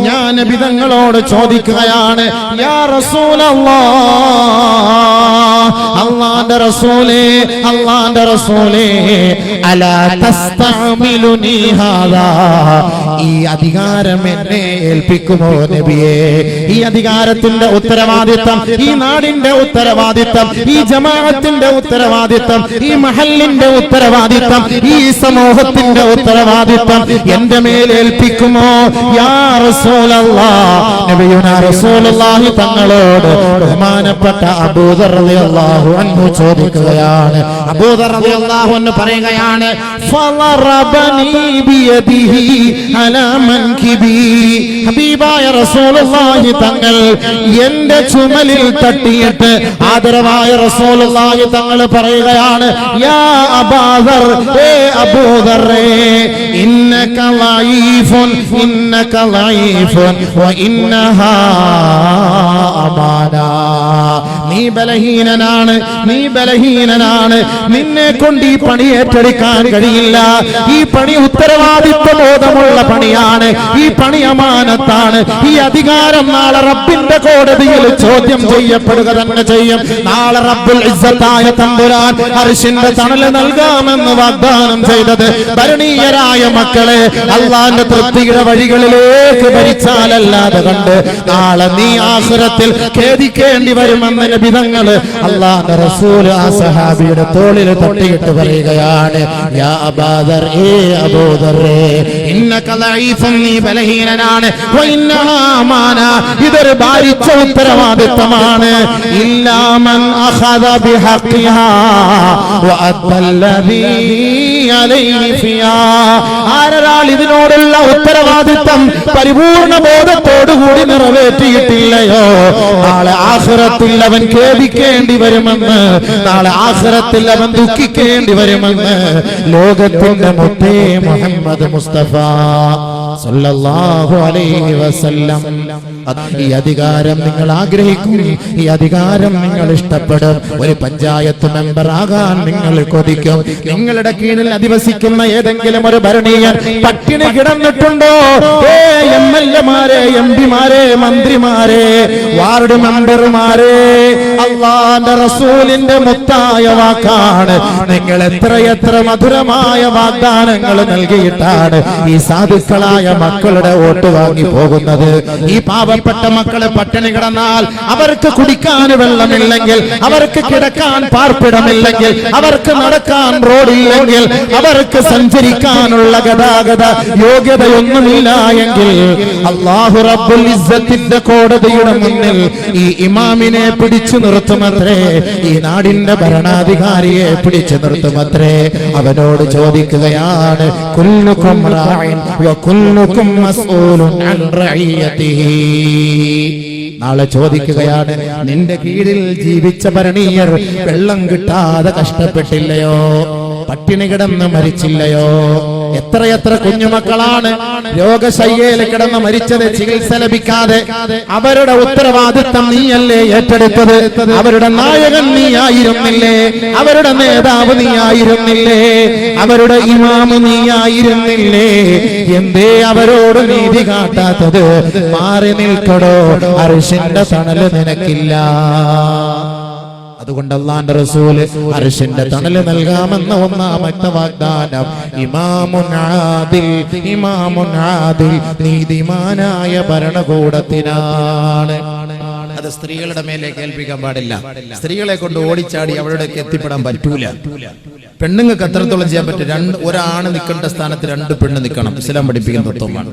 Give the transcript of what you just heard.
ഞാൻ നബി തങ്ങളോട് ചോദിക്കുകയാണ്, യാ റസൂലല്ലാഹ്, അല്ലാഹുവിന്റെ റസൂലേ, അല്ലാഹുവിന്റെ റസൂലേ, അലാ തസ്തഅമിലുനി ഹാദാ, ഈ അധികാരം എന്നെ ഏൽപ്പിക്കുമോ നബിയേ? ഈ അധികാരത്തിന്റെ ഉത്തരവാദിത്തം, ഈ നാടിന്റെ ഉത്തരവാദിത്തം, ഈ ജമാഅത്തിന്റെ ഉത്തരവാദിത്തം, ഈ മഹല്ലിന്റെ ഉത്തരവാദിത്തം, ഈ സമൂഹത്തിന്റെ ഉത്തരവാദിത്തം എന്റെ മേൽ ഏൽപ്പിക്കുമോ? യാ റസൂലല്ലാഹ്, നബിയുനാ റസൂലുള്ളാഹി തങ്ങളോട് ബഹുമാനപ്പെട്ട അബൂദർ റളിയല്ലാഹു അൻഹു ചോദിക്കുകയാണ്. അബൂദർ റളിയല്ലാഹു അൻഹു പറയുകയാണ്, ഫളറബനി ബിയദിഹി അലാ മൻകിബി, ഹബീബായ റസൂലുള്ളാഹി തങ്ങൾ എന്റെ ചുമലിൽ തട്ടിയിട്ട് ആദരവായ റസൂലുള്ളാഹി തങ്ങൾ പറയുകയാണ്, യാ അബൂദർ, ഏ അബൂദർ, ഇന്നക ലഈഫുൻ, ഇന്നക ലഈഫുൻ വ ഇന്നഹാ അമാനാ, നീ ബലഹീനനാണ്, നീ ബലഹീനനാണ്, നിന്നെ കൊണ്ട് ഈ പണി ഏറ്റെടുക്കാൻ കഴിയില്ല. ഈ പണി ഉത്തരവാദിത്വ ബോധമുള്ള പണിയാണ്, ഈ പണി അമാനത്താണ്. ഈ അധികാരം നാളെ റബ്ബിന്റെ കോടതിയിൽ ചോദ്യം ചെയ്യപ്പെടുക തന്നെ ചെയ്യും. നാളെ റബ്ബുൽ ഇസ്സത്തായ തമ്പുരാൻ അർശിന്റെ തണൽ നൽകാമെന്ന് വാഗ്ദാനം ചെയ്തത് ഭരണീയരായ മക്കളെ അല്ലാഹുവിന്റെ തൃപ്തിയുടെ വഴികളിലേക്ക് ഭരിച്ചാലല്ലാതെ കണ്ട് നാളെ നീ ആഖിറത്തിൽ ഖേദിക്കേണ്ടി വരുമെന്ന് നബി തങ്ങൾ അല്ലാഹുവിന്റെ റസൂൽ ആ സഹാബിയുടെ തോളിൽ തട്ടിയിട്ട് പറയുകയാണ്, യാ അബൂദർ, ഏ അബൂദർ, ഇന്നക ലഈഫുൻ, നീ ബലഹീനനാണ്, വ ഇന്നഹാ അമാന, ഇതൊരു ഭാരിച്ച ഉത്തരവാദിത്തമാണ്. ഇല്ലാ മൻ അഖദ ബിഹഖിഹാ വ അദ്ദല്ലദീ അലൈഹി ഫിഹാ, ആരാൽ ഇതിനോടുള്ള ഉത്തരവാദിത്തം പരിപൂർണ ബോധത്തോടുകൂടി നിറവേറ്റിയിട്ടില്ലയോ, നാളെ ആഖിറത്തിൽ അവൻ ഖേദിക്കേണ്ടി വരുമെന്ന്, നാളെ ആഖിറത്തിൽ അവൻ ദുഃഖിക്കേണ്ടി വരുമെന്ന് ലോകത്തിന്റെ മുത്തേ മുഹമ്മദ് മുസ്തഫ സല്ലല്ലാഹു അലൈഹി വസല്ലം. ഈ അധികാരം നിങ്ങൾ ആഗ്രഹിക്കും, ഈ അധികാരം നിങ്ങൾ ഇഷ്ടപ്പെടും. ഒരു പഞ്ചായത്ത് മെമ്പർ ആകാൻ നിങ്ങൾ കൊതിക്കും. നിങ്ങളുടെ കീഴിൽ അധിവസിക്കുന്ന ഏതെങ്കിലും ഒരു ഭരണീയൻ പട്ടിണി കിടന്നിട്ടുണ്ടോ? എംഎൽഎമാരെ, എംപിമാരെ, മന്ത്രിമാരെ, വാർഡ് മെമ്പർമാരെ, അല്ലാഹുവിന്റെ റസൂലിന്റെ മുത്തായ വാക്കാണ്. നിങ്ങൾ എത്രയെത്ര മധുരമായ വാഗ്ദാനങ്ങൾ നൽകിയിട്ടാണ് ഈ സാധുക്കളായ മക്കളുടെ വോട്ട് വാങ്ങി പോകുന്നത്. ഈ പാവപ്പെട്ട മക്കളെ പട്ടിണി കിടന്നാൽ, അവർക്ക് കുടിക്കാൻ വെള്ളമില്ലെങ്കിൽ, അവർക്ക് കിടക്കാൻ പാർപ്പിടമില്ലെങ്കിൽ, അവർക്ക് നടക്കാൻ റോഡില്ലെങ്കിൽ, അവർക്ക് സഞ്ചരിക്കാനുള്ള ഗതാഗത യോഗ്യതയൊന്നുമില്ല എങ്കിൽ അല്ലാഹു റബ്ബുൽ ഇസ്സത്തിന്റെ കോടതിയുടെ മുന്നിൽ ഈ ഇമാമിനെ പിടിച്ചു നിർത്തുമത്രേ, ഈ നാടിന്റെ ഭരണാധികാരിയെ പിടിച്ചു നിർത്തുമത്രേ. അവനോട് ചോദിക്കുകയാണ്, കുല്ലുകും റാഇൻ വ കുല്ലുകും മസ്ഊലുൻ അൻ റഇയതിഹി. നാളെ ചോദിക്കുകയാണ്, നിന്റെ കീഴിൽ ജീവിച്ച ഭരണീയർ വെള്ളം കിട്ടാതെ കഷ്ടപ്പെട്ടില്ലയോ? പട്ടിണി കിടന്ന് മരിച്ചില്ലയോ? എത്രയെത്ര കുഞ്ഞുമക്കളാണ് രോഗശയ്യയിൽ കിടന്ന് മരിച്ചത്, ചികിത്സ ലഭിക്കാതെ. അവരുടെ ഉത്തരവാദിത്തം നീയല്ലേ ഏറ്റെടുത്തത്? അവരുടെ നായകൻ നീ ആയിരുന്നില്ലേ? അവരുടെ നേതാവ് നീ ആയിരുന്നില്ലേ? അവരുടെ ഇമാമ് നീ ആയിരുന്നില്ലേ? എന്തേ അവരോട് നീതി കാട്ടാത്തത്? മാറി നിൽക്കടോ, അർശിന്റെ തണല് നിനക്കില്ല. അതുകൊണ്ട് അല്ലാഹുവിന്റെ റസൂല് അർശിന്റെ തണല് നൽകാമെന്ന ഒന്നാമത്തെ വാഗ്ദാനം ഇമാമുൻ ആദിൽ, ഇമാമുൻ ആദിൽ, നീതിമാനായ ഭരണകൂടത്തിനാണ്. അത് സ്ത്രീകളുടെ മേലേക്ക് ഏൽപ്പിക്കാൻ പാടില്ല. സ്ത്രീകളെ കൊണ്ട് ഓടിച്ചാടി അവരുടെ എത്തിപ്പെടാൻ പറ്റൂല. പെണ്ണുങ്ങൾക്ക് എത്രത്തോളം ചെയ്യാൻ പറ്റും? ഒരാണ് നിൽക്കേണ്ട സ്ഥാനത്ത് രണ്ട് പെണ്ണ് നിൽക്കണം. ഇസ്ലാം പഠിപ്പിക്കുന്ന തത്വമാണ്.